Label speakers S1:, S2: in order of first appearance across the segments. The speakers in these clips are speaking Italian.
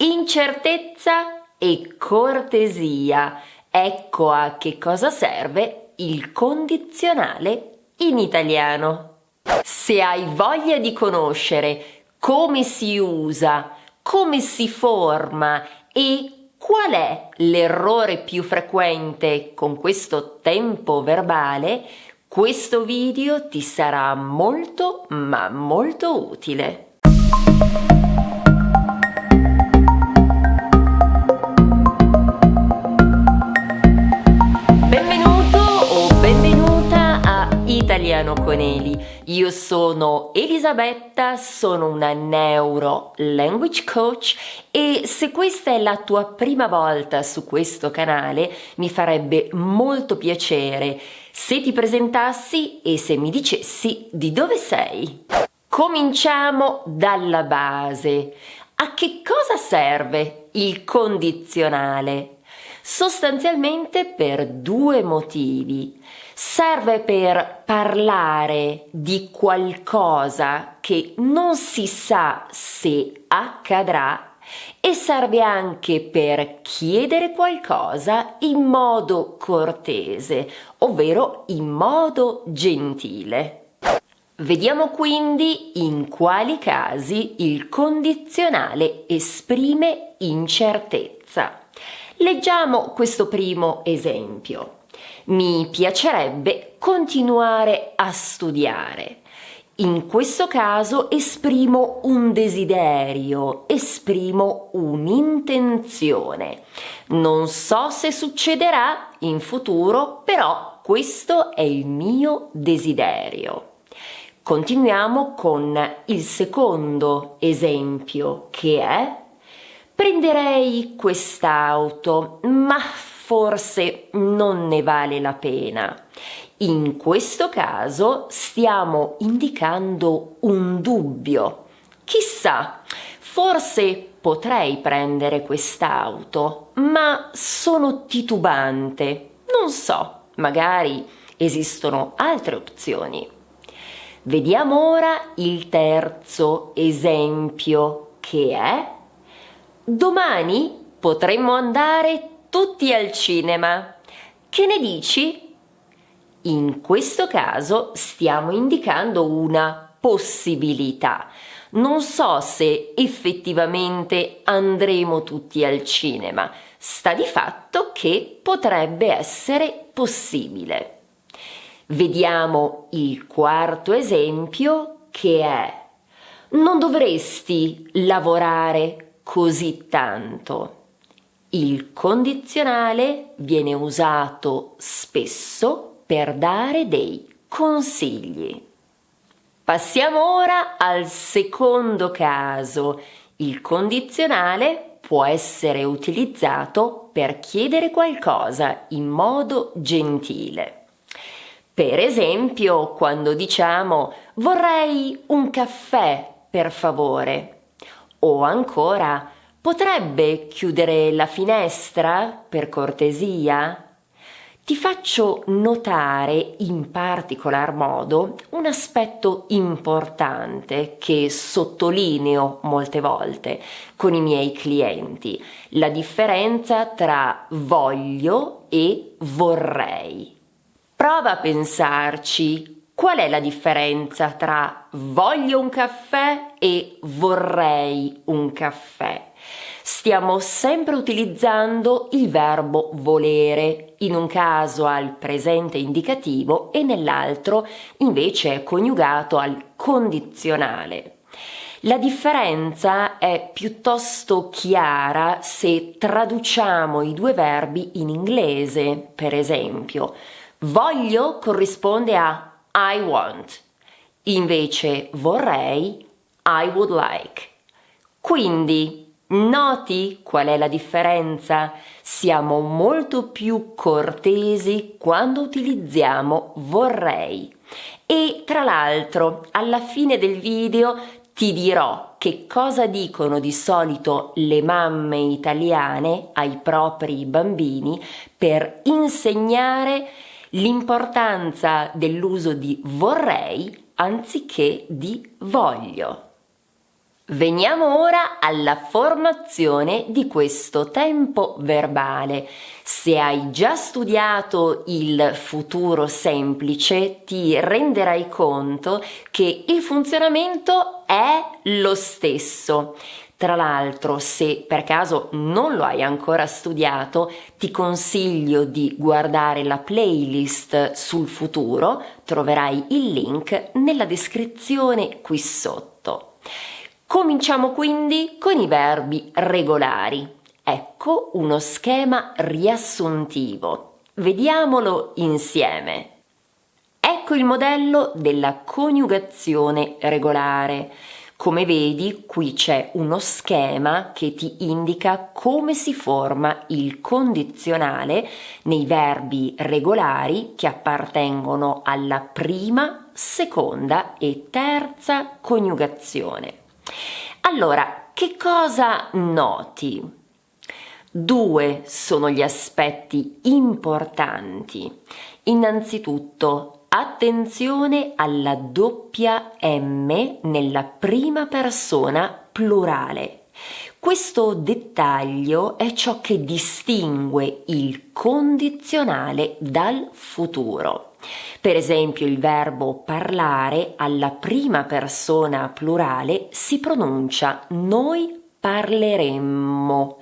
S1: Incertezza e cortesia. Ecco a che cosa serve il condizionale in italiano. Se hai voglia di conoscere come si usa, come si forma e qual è l'errore più frequente con questo tempo verbale, questo video ti sarà molto ma molto utile. Benvenuto o benvenuta a Italiano con Eli. Io sono Elisabetta, sono una Neuro Language Coach e se questa è la tua prima volta su questo canale mi farebbe molto piacere se ti presentassi e se mi dicessi di dove sei. Cominciamo dalla base. A che cosa serve il condizionale? Sostanzialmente per due motivi. Serve per parlare di qualcosa che non si sa se accadrà e serve anche per chiedere qualcosa in modo cortese, ovvero in modo gentile. Vediamo quindi in quali casi il condizionale esprime incertezza. Leggiamo questo primo esempio. Mi piacerebbe continuare a studiare. In questo caso esprimo un desiderio, esprimo un'intenzione. Non so se succederà in futuro, però questo è il mio desiderio. Continuiamo con il secondo esempio che è: prenderei quest'auto, ma forse non ne vale la pena. In questo caso stiamo indicando un dubbio. Chissà, forse potrei prendere quest'auto, ma sono titubante. Non so, magari esistono altre opzioni. Vediamo ora il terzo esempio che è: domani potremmo andare tutti al cinema. Che ne dici? In questo caso stiamo indicando una possibilità. Non so se effettivamente andremo tutti al cinema. Sta di fatto che potrebbe essere possibile. Vediamo il quarto esempio che è: non dovresti lavorare così tanto. Il condizionale viene usato spesso per dare dei consigli. Passiamo ora al secondo caso. Il condizionale può essere utilizzato per chiedere qualcosa in modo gentile. Per esempio, quando diciamo vorrei un caffè, per favore, o ancora potrebbe chiudere la finestra, per cortesia? Ti faccio notare in particolar modo un aspetto importante che sottolineo molte volte con i miei clienti: la differenza tra voglio e vorrei. Prova a pensarci. Qual è la differenza tra voglio un caffè e vorrei un caffè? Stiamo sempre utilizzando il verbo volere, in un caso al presente indicativo e nell'altro invece è coniugato al condizionale. La differenza è piuttosto chiara se traduciamo i due verbi in inglese. Per esempio, voglio corrisponde a I want, invece vorrei I would like. Quindi noti qual è la differenza? Siamo molto più cortesi quando utilizziamo vorrei. E tra l'altro, alla fine del video ti dirò che cosa dicono di solito le mamme italiane ai propri bambini per insegnare l'importanza dell'uso di vorrei anziché di voglio. Veniamo ora alla formazione di questo tempo verbale. Se hai già studiato il futuro semplice, ti renderai conto che il funzionamento è lo stesso. Tra l'altro, se per caso non lo hai ancora studiato, ti consiglio di guardare la playlist sul futuro, troverai il link nella descrizione qui sotto. Cominciamo quindi con i verbi regolari. Ecco uno schema riassuntivo. Vediamolo insieme. Ecco il modello della coniugazione regolare. Come vedi, qui c'è uno schema che ti indica come si forma il condizionale nei verbi regolari che appartengono alla prima, seconda e terza coniugazione. Allora, che cosa noti? 2 sono gli aspetti importanti. Innanzitutto, attenzione alla doppia M nella prima persona plurale. Questo dettaglio è ciò che distingue il condizionale dal futuro. Per esempio, il verbo parlare alla prima persona plurale si pronuncia noi parleremmo.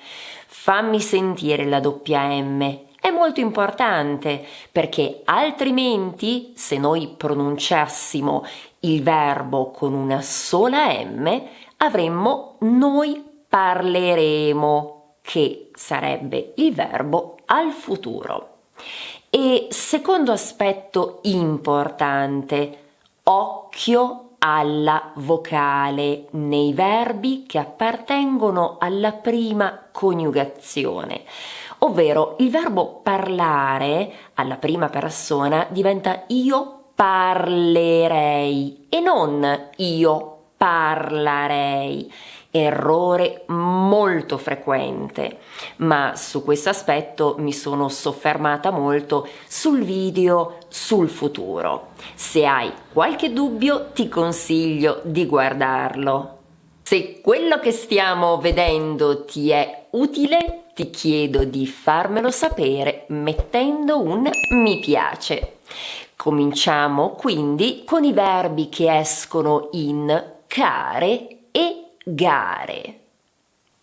S1: Fammi sentire la doppia M. È molto importante perché altrimenti, se noi pronunciassimo il verbo con una sola M, avremmo noi parleremo, che sarebbe il verbo al futuro. E secondo aspetto importante, occhio alla vocale nei verbi che appartengono alla prima coniugazione, ovvero il verbo parlare alla prima persona diventa io parlerei e non io parlarei. Errore molto frequente, ma su questo aspetto mi sono soffermata molto sul video sul futuro. Se hai qualche dubbio ti consiglio di guardarlo. Se quello che stiamo vedendo ti è utile, ti chiedo di farmelo sapere mettendo un mi piace. Cominciamo quindi con i verbi che escono in care e gare.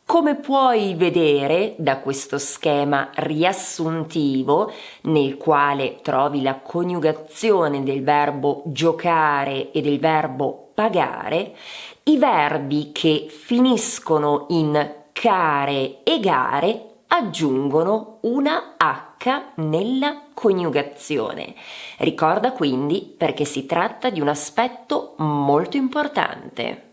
S1: Come puoi vedere da questo schema riassuntivo, nel quale trovi la coniugazione del verbo giocare e del verbo pagare, i verbi che finiscono in care e gare aggiungono una H nella coniugazione. Ricorda quindi perché si tratta di un aspetto molto importante.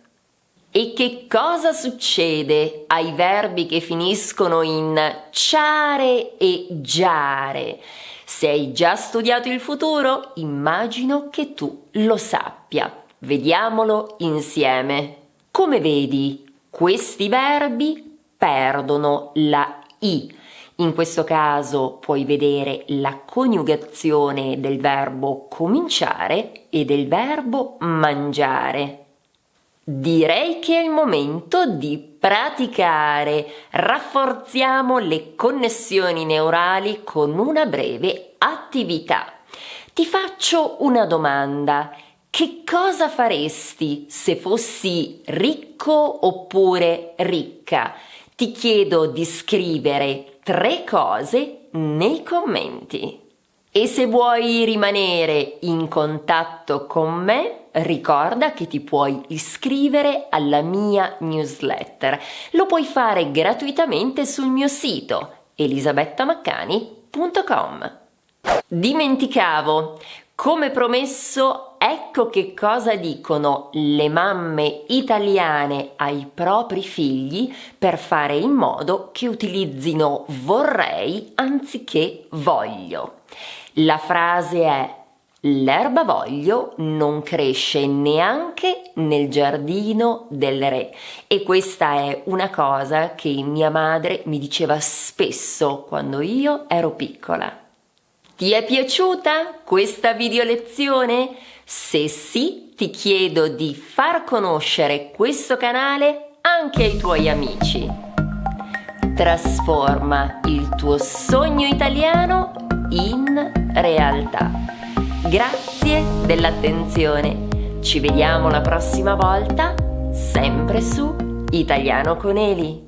S1: E che cosa succede ai verbi che finiscono in ciare e giare? Se hai già studiato il futuro, immagino che tu lo sappia. Vediamolo insieme. Come vedi, questi verbi perdono la I. In questo caso puoi vedere la coniugazione del verbo cominciare e del verbo mangiare. Direi che è il momento di praticare. Rafforziamo le connessioni neurali con una breve attività. Ti faccio una domanda. Che cosa faresti se fossi ricco oppure ricca? Ti chiedo di scrivere 3 cose nei commenti. E se vuoi rimanere in contatto con me, ricorda che ti puoi iscrivere alla mia newsletter. Lo puoi fare gratuitamente sul mio sito elisabetta.maccani.com. Dimenticavo, come promesso, ecco che cosa dicono le mamme italiane ai propri figli per fare in modo che utilizzino vorrei anziché voglio. La frase è: l'erba voglio non cresce neanche nel giardino del re. E questa è una cosa che mia madre mi diceva spesso quando io ero piccola. Ti è piaciuta questa video lezione? Se sì, ti chiedo di far conoscere questo canale anche ai tuoi amici. Trasforma il tuo sogno italiano in realtà. Grazie dell'attenzione. Ci vediamo la prossima volta, sempre su Italiano con Eli.